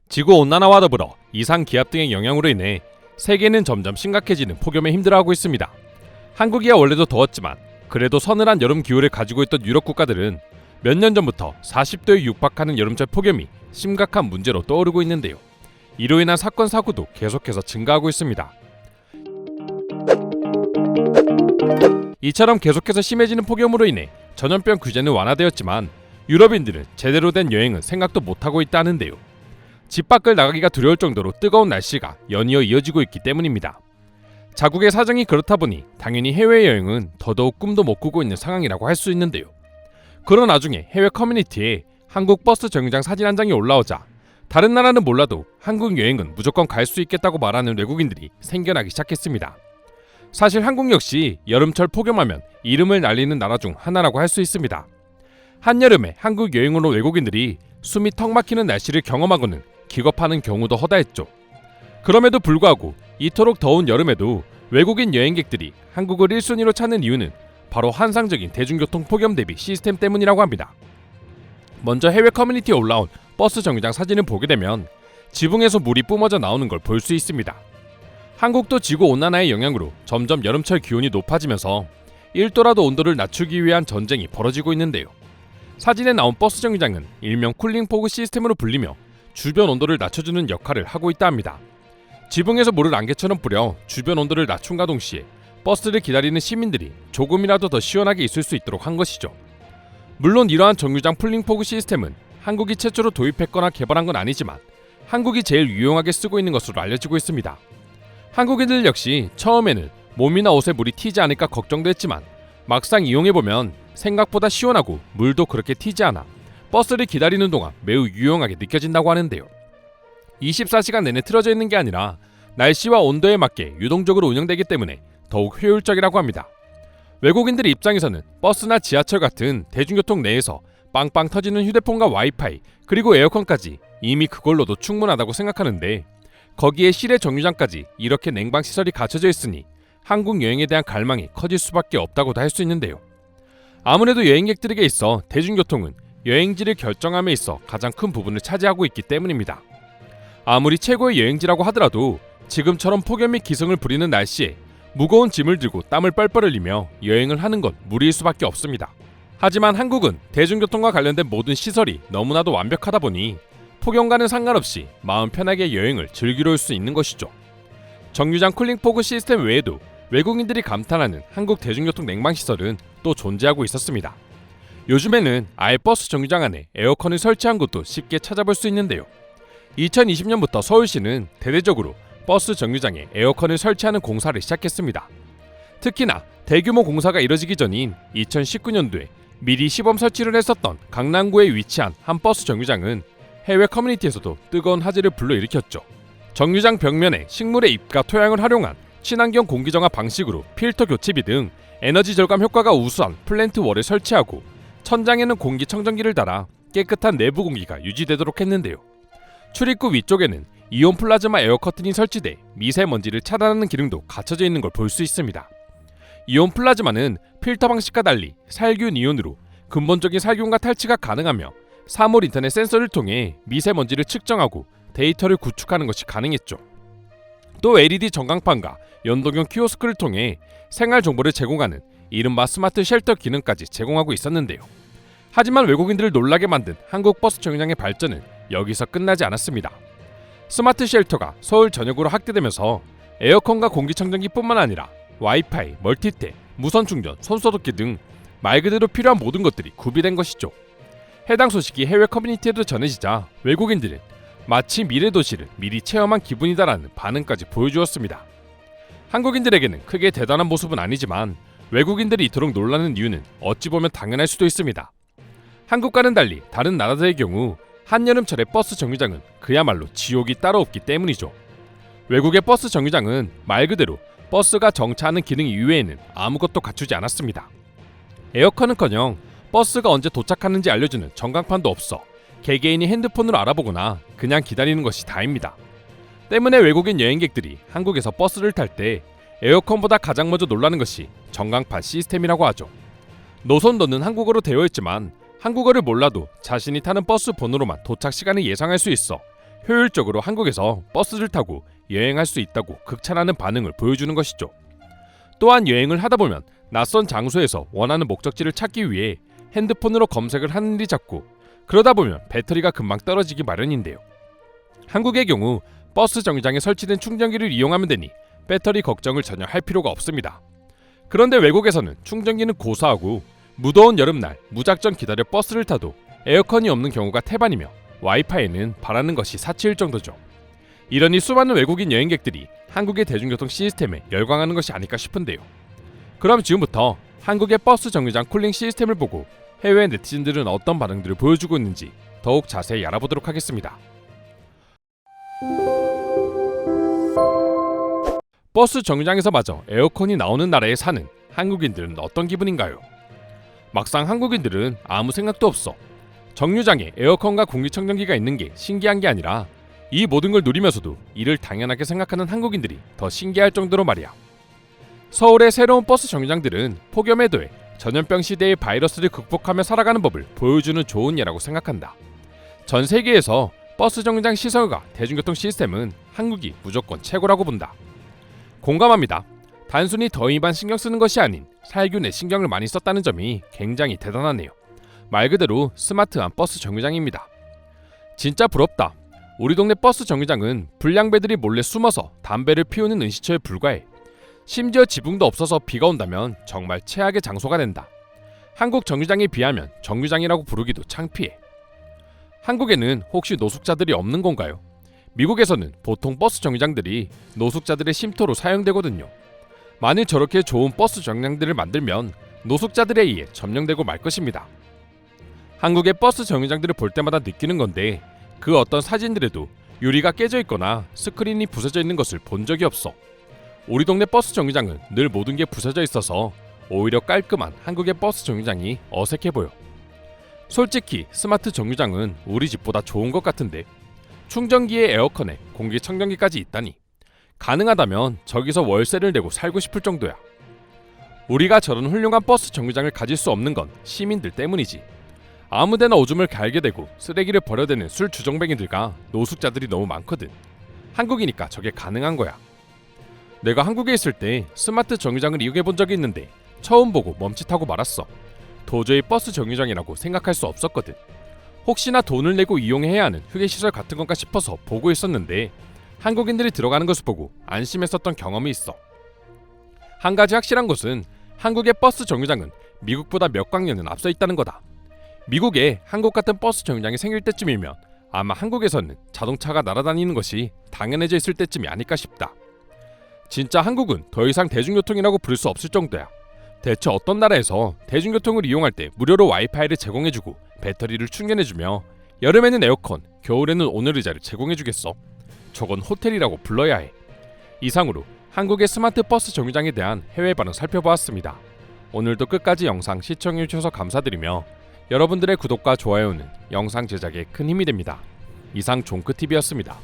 지구온난화와 더불어 이상기압 등의 영향으로 인해 세계는 점점 심각해지는 폭염에 힘들어하고 있습니다. 한국이야 원래도 더웠지만 그래도 서늘한 여름 기후를 가지고 있던 유럽 국가들은 몇 년 전부터 40도에 육박하는 여름철 폭염이 심각한 문제로 떠오르고 있는데요. 이로 인한 사건 사고도 계속해서 증가하고 있습니다. 이처럼 계속해서 심해지는 폭염으로 인해 전염병 규제는 완화되었지만 유럽인들은 제대로 된 여행은 생각도 못하고 있다는데요. 집 밖을 나가기가 두려울 정도로 뜨거운 날씨가 연이어 이어지고 있기 때문입니다. 자국의 사정이 그렇다 보니 당연히 해외여행은 더더욱 꿈도 못 꾸고 있는 상황이라고 할 수 있는데요. 그런 와중에 해외 커뮤니티에 한국 버스 정류장 사진 한 장이 올라오자 다른 나라는 몰라도 한국 여행은 무조건 갈 수 있겠다고 말하는 외국인들이 생겨나기 시작했습니다. 사실 한국 역시 여름철 폭염하면 이름을 날리는 나라 중 하나라고 할 수 있습니다. 한여름에 한국 여행으로 외국인들이 숨이 턱 막히는 날씨를 경험하고는 기겁하는 경우도 허다했죠. 그럼에도 불구하고 이토록 더운 여름에도 외국인 여행객들이 한국을 1순위로 찾는 이유는 바로 환상적인 대중교통 폭염 대비 시스템 때문이라고 합니다. 먼저 해외 커뮤니티에 올라온 버스 정류장 사진을 보게 되면 지붕에서 물이 뿜어져 나오는 걸 볼 수 있습니다. 한국도 지구온난화의 영향으로 점점 여름철 기온이 높아지면서 1도라도 온도를 낮추기 위한 전쟁이 벌어지고 있는데요. 사진에 나온 버스 정류장은 일명 쿨링포그 시스템으로 불리며 주변 온도를 낮춰주는 역할을 하고 있다 합니다. 지붕에서 물을 안개처럼 뿌려 주변 온도를 낮춘과 동시에 버스를 기다리는 시민들이 조금이라도 더 시원하게 있을 수 있도록 한 것이죠. 물론 이러한 정류장 쿨링포그 시스템은 한국이 최초로 도입했거나 개발한 건 아니지만 한국이 제일 유용하게 쓰고 있는 것으로 알려지고 있습니다. 한국인들 역시 처음에는 몸이나 옷에 물이 튀지 않을까 걱정도 했지만 막상 이용해보면 생각보다 시원하고 물도 그렇게 튀지 않아 버스를 기다리는 동안 매우 유용하게 느껴진다고 하는데요. 24시간 내내 틀어져 있는 게 아니라 날씨와 온도에 맞게 유동적으로 운영되기 때문에 더욱 효율적이라고 합니다. 외국인들 입장에서는 버스나 지하철 같은 대중교통 내에서 빵빵 터지는 휴대폰과 와이파이 그리고 에어컨까지 이미 그걸로도 충분하다고 생각하는데 거기에 실내 정류장까지 이렇게 냉방시설이 갖춰져 있으니 한국 여행에 대한 갈망이 커질 수밖에 없다고도 할 수 있는데요. 아무래도 여행객들에게 있어 대중교통은 여행지를 결정함에 있어 가장 큰 부분을 차지하고 있기 때문입니다. 아무리 최고의 여행지라고 하더라도 지금처럼 폭염이 기승을 부리는 날씨에 무거운 짐을 들고 땀을 뻘뻘 흘리며 여행을 하는 건 무리일 수밖에 없습니다. 하지만 한국은 대중교통과 관련된 모든 시설이 너무나도 완벽하다 보니 폭염과는 상관없이 마음 편하게 여행을 즐기러 올 수 있는 것이죠. 정류장 쿨링포그 시스템 외에도 외국인들이 감탄하는 한국 대중교통 냉방시설은 또 존재하고 있었습니다. 요즘에는 아예 버스 정류장 안에 에어컨을 설치한 곳도 쉽게 찾아볼 수 있는데요. 2020년부터 서울시는 대대적으로 버스 정류장에 에어컨을 설치하는 공사를 시작했습니다. 특히나 대규모 공사가 이뤄지기 전인 2019년도에 미리 시범 설치를 했었던 강남구에 위치한 한 버스 정류장은 해외 커뮤니티에서도 뜨거운 화제를 불러일으켰죠. 정류장 벽면에 식물의 잎과 토양을 활용한 친환경 공기정화 방식으로 필터 교체비 등 에너지 절감 효과가 우수한 플랜트 월을 설치하고 천장에는 공기청정기를 달아 깨끗한 내부 공기가 유지되도록 했는데요. 출입구 위쪽에는 이온 플라즈마 에어 커튼이 설치돼 미세먼지를 차단하는 기능도 갖춰져 있는 걸 볼 수 있습니다. 이온 플라즈마는 필터 방식과 달리 살균 이온으로 근본적인 살균과 탈취가 가능하며 사물 인터넷 센서를 통해 미세먼지를 측정하고 데이터를 구축하는 것이 가능했죠. 또 LED 전광판과 연동형 키오스크를 통해 생활 정보를 제공하는 이른바 스마트 쉘터 기능까지 제공하고 있었는데요. 하지만 외국인들을 놀라게 만든 한국 버스 정류장의 발전은 여기서 끝나지 않았습니다. 스마트 쉘터가 서울 전역으로 확대되면서 에어컨과 공기청정기뿐만 아니라 와이파이, 멀티탭, 무선 충전, 손소독기 등 말 그대로 필요한 모든 것들이 구비된 것이죠. 해당 소식이 해외 커뮤니티에도 전해지자 외국인들은 마치 미래 도시를 미리 체험한 기분이다라는 반응까지 보여주었습니다. 한국인들에게는 크게 대단한 모습은 아니지만 외국인들이 이토록 놀라는 이유는 어찌 보면 당연할 수도 있습니다. 한국과는 달리 다른 나라들의 경우 한여름철의 버스 정류장은 그야말로 지옥이 따로 없기 때문이죠. 외국의 버스 정류장은 말 그대로 버스가 정차하는 기능 이외에는 아무것도 갖추지 않았습니다. 에어컨은커녕 버스가 언제 도착하는지 알려주는 전광판도 없어 개개인이 핸드폰으로 알아보거나 그냥 기다리는 것이 다입니다. 때문에 외국인 여행객들이 한국에서 버스를 탈 때 에어컨보다 가장 먼저 놀라는 것이 전광판 시스템이라고 하죠. 노선도는 한국어로 되어 있지만 한국어를 몰라도 자신이 타는 버스 번호로만 도착 시간을 예상할 수 있어 효율적으로 한국에서 버스를 타고 여행할 수 있다고 극찬하는 반응을 보여주는 것이죠. 또한 여행을 하다 보면 낯선 장소에서 원하는 목적지를 찾기 위해 핸드폰으로 검색을 하는 일이 잦고, 그러다 보면 배터리가 금방 떨어지기 마련인데요. 한국의 경우 버스 정류장에 설치된 충전기를 이용하면 되니 배터리 걱정을 전혀 할 필요가 없습니다. 그런데 외국에서는 충전기는 고사하고 무더운 여름날 무작정 기다려 버스를 타도 에어컨이 없는 경우가 태반이며 와이파이는 바라는 것이 사치일 정도죠. 이러니 수많은 외국인 여행객들이 한국의 대중교통 시스템에 열광하는 것이 아닐까 싶은데요. 그럼 지금부터 한국의 버스 정류장 쿨링 시스템을 보고 해외 네티즌들은 어떤 반응들을 보여주고 있는지 더욱 자세히 알아보도록 하겠습니다. 버스 정류장에서마저 에어컨이 나오는 나라에 사는 한국인들은 어떤 기분인가요? 막상 한국인들은 아무 생각도 없어 정류장에 에어컨과 공기청정기가 있는 게 신기한 게 아니라 이 모든 걸 누리면서도 이를 당연하게 생각하는 한국인들이 더 신기할 정도로 말이야. 서울의 새로운 버스 정류장들은 폭염에 더해 전염병 시대의 바이러스를 극복하며 살아가는 법을 보여주는 좋은 예라고 생각한다. 전 세계에서 버스 정류장 시설과 대중교통 시스템은 한국이 무조건 최고라고 본다. 공감합니다. 단순히 더위만 신경 쓰는 것이 아닌 살균에 신경을 많이 썼다는 점이 굉장히 대단하네요. 말 그대로 스마트한 버스 정류장입니다. 진짜 부럽다. 우리 동네 버스 정류장은 불량배들이 몰래 숨어서 담배를 피우는 은시처에 불과해. 심지어 지붕도 없어서 비가 온다면 정말 최악의 장소가 된다. 한국 정류장에 비하면 정류장이라고 부르기도 창피해. 한국에는 혹시 노숙자들이 없는 건가요? 미국에서는 보통 버스 정류장들이 노숙자들의 쉼터로 사용되거든요. 만일 저렇게 좋은 버스 정류장들을 만들면 노숙자들에 의해 점령되고 말 것입니다. 한국의 버스 정류장들을 볼 때마다 느끼는 건데, 그 어떤 사진들에도 유리가 깨져 있거나 스크린이 부서져 있는 것을 본 적이 없어. 우리 동네 버스 정류장은 늘 모든 게 부서져 있어서 오히려 깔끔한 한국의 버스 정류장이 어색해 보여. 솔직히 스마트 정류장은 우리 집보다 좋은 것 같은데, 충전기에 에어컨에 공기청정기까지 있다니 가능하다면 저기서 월세를 내고 살고 싶을 정도야. 우리가 저런 훌륭한 버스 정류장을 가질 수 없는 건 시민들 때문이지. 아무데나 오줌을 갈게 되고 쓰레기를 버려대는 술 주정뱅이들과 노숙자들이 너무 많거든. 한국이니까 저게 가능한 거야. 내가 한국에 있을 때 스마트 정류장을 이용해 본 적이 있는데 처음 보고 멈칫하고 말았어. 도저히 버스 정류장이라고 생각할 수 없었거든. 혹시나 돈을 내고 이용해야 하는 휴게시설 같은 건가 싶어서 보고 있었는데 한국인들이 들어가는 것을 보고 안심했었던 경험이 있어. 한 가지 확실한 것은 한국의 버스 정류장은 미국보다 몇 광년은 앞서 있다는 거다. 미국에 한국 같은 버스 정류장이 생길 때쯤이면 아마 한국에서는 자동차가 날아다니는 것이 당연해져 있을 때쯤이 아닐까 싶다. 진짜 한국은 더 이상 대중교통이라고 부를 수 없을 정도야. 대체 어떤 나라에서 대중교통을 이용할 때 무료로 와이파이를 제공해주고 배터리를 충전해주며 여름에는 에어컨, 겨울에는 온열의자를 제공해주겠어? 저건 호텔이라고 불러야 해. 이상으로 한국의 스마트 버스 정류장에 대한 해외 반응 살펴보았습니다. 오늘도 끝까지 영상 시청해주셔서 감사드리며 여러분들의 구독과 좋아요는 영상 제작에 큰 힘이 됩니다. 이상 종크TV였습니다.